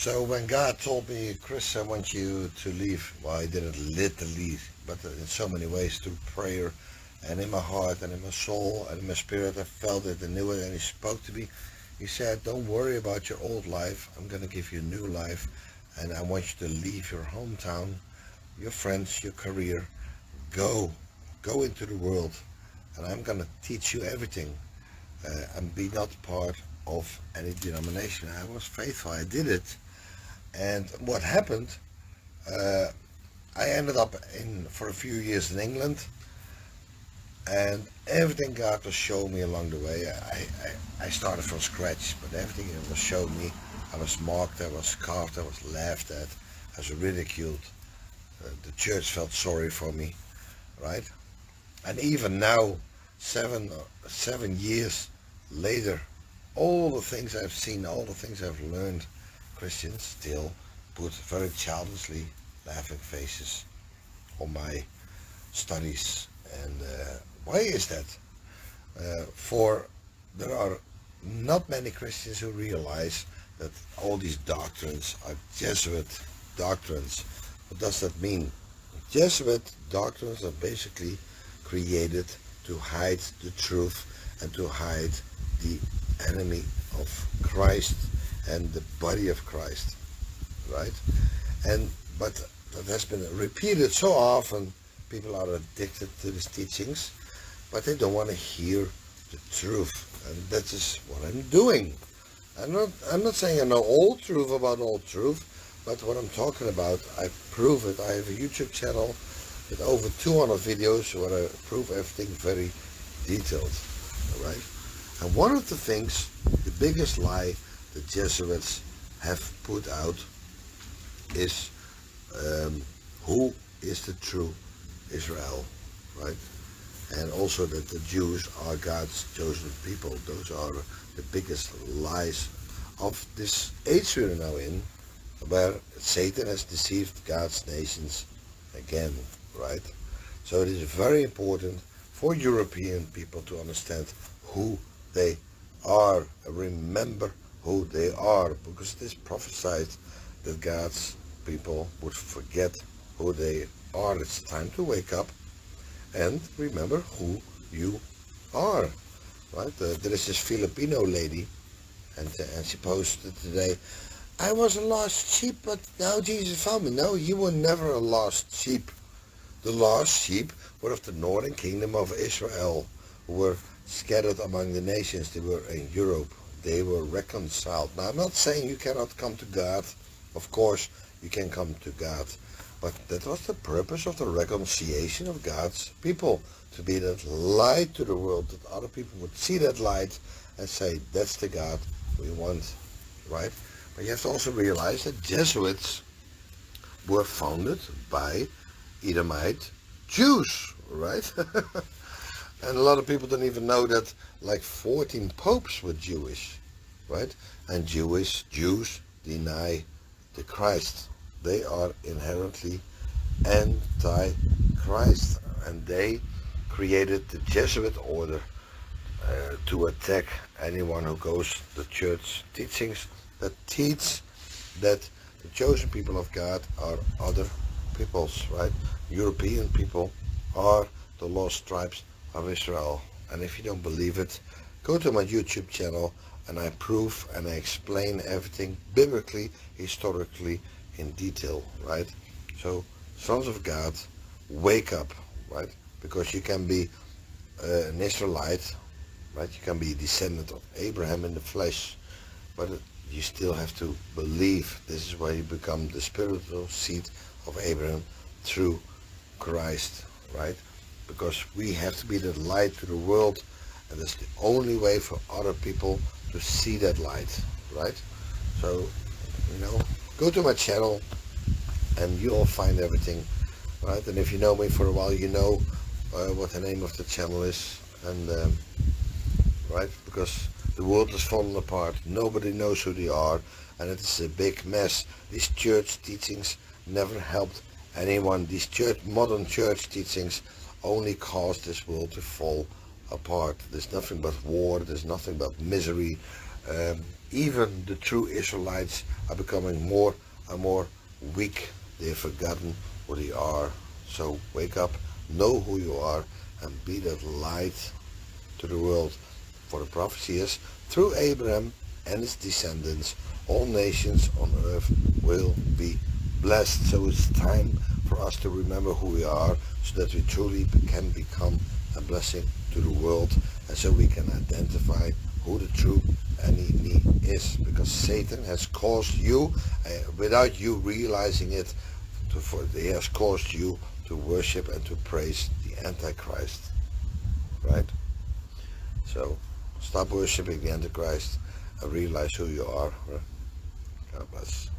So when God told me, Chris, I want you to leave, well, I didn't literally, but in so many ways through prayer and in my heart and in my soul and in my spirit, I felt it and knew it, and he spoke to me. He said, don't worry about your old life. I'm going to give you a new life, and I want you to leave your hometown, your friends, your career. Go, go into the world, and I'm going to teach you everything, and be not part of any denomination. I was faithful. I did it. And what happened, uh, I ended up in for a few years in England, and everything God was showing me along the way, I started from scratch, but everything He was showing me, I was mocked, I was scoffed, I was laughed at, I was ridiculed. The church felt sorry for me, right? And even now, 7 years later, all the things I've seen, all the things I've learned, Christians still put very childishly laughing faces on my studies. And why is that? For there are not many Christians who realize that all these doctrines are Jesuit doctrines. What does that mean? Jesuit doctrines are basically created to hide the truth and to hide the enemy of Christ and the body of Christ, right? And but that has been repeated so often, people are addicted to these teachings, but they don't want to hear the truth, and that is what I'm doing. I'm not saying I know all truth about all truth, but what I'm talking about, I prove it. I have a YouTube channel with over 200 videos where I prove everything very detailed, all right? And one of the things, the biggest lie the Jesuits have put out is who is the true Israel, right? And also that the Jews are God's chosen people. Those are the biggest lies of this age we're now in, where Satan has deceived God's nations again, right? So it is very important for European people to understand who they are. Remember who they are, because it is prophesied that God's people would forget who they are. It's time to wake up and remember who you are, right? There is this Filipino lady, and she posted today, I was a lost sheep, but now Jesus found me. No, you were never a lost sheep. The lost sheep were of the northern kingdom of Israel, who were scattered among the nations. They were in Europe. They were reconciled. Now, I'm not saying you cannot come to God. Of course, you can come to God. But that was the purpose of the reconciliation of God's people, to be that light to the world, that other people would see that light and say, that's the God we want, right? But you have to also realize that Jesuits were founded by Edomite Jews, right? And a lot of people don't even know that like 14 popes were Jewish, right? And Jews deny the Christ. They are inherently anti-Christ, and they created the Jesuit order to attack anyone who goes to church teachings that teach that the chosen people of God are other peoples, right? European people are the lost tribes of Israel. And if you don't believe it, go to my YouTube channel and I prove and I explain everything biblically, historically, in detail, right? So, sons of God, wake up, right? Because you can be an Israelite, right? You can be a descendant of Abraham in the flesh, but you still have to believe. This is where you become the spiritual seed of Abraham through Christ, right? Because we have to be the light to the world, and that's the only way for other people to see that light, right? So, go to my channel and you'll find everything, right? And if you know me for a while, you know what the name of the channel is, and right? Because the world is falling apart. Nobody knows who they are, and it is a big mess. These church teachings never helped anyone. These modern church teachings only cause this world to fall apart. There's nothing but war. There's nothing but misery. Even the true Israelites are becoming more and more weak. They've forgotten who they are. So wake up, know who you are, and be that light to the world. For the prophecy is, through Abraham and his descendants, all nations on earth will be blessed. So it's time for us to remember who we are, so that we truly can become a blessing to the world, and so we can identify who the true enemy is. Because Satan has caused you, without you realizing it, he has caused you to worship and to praise the Antichrist. Right? So stop worshiping the Antichrist and realize who you are. God bless.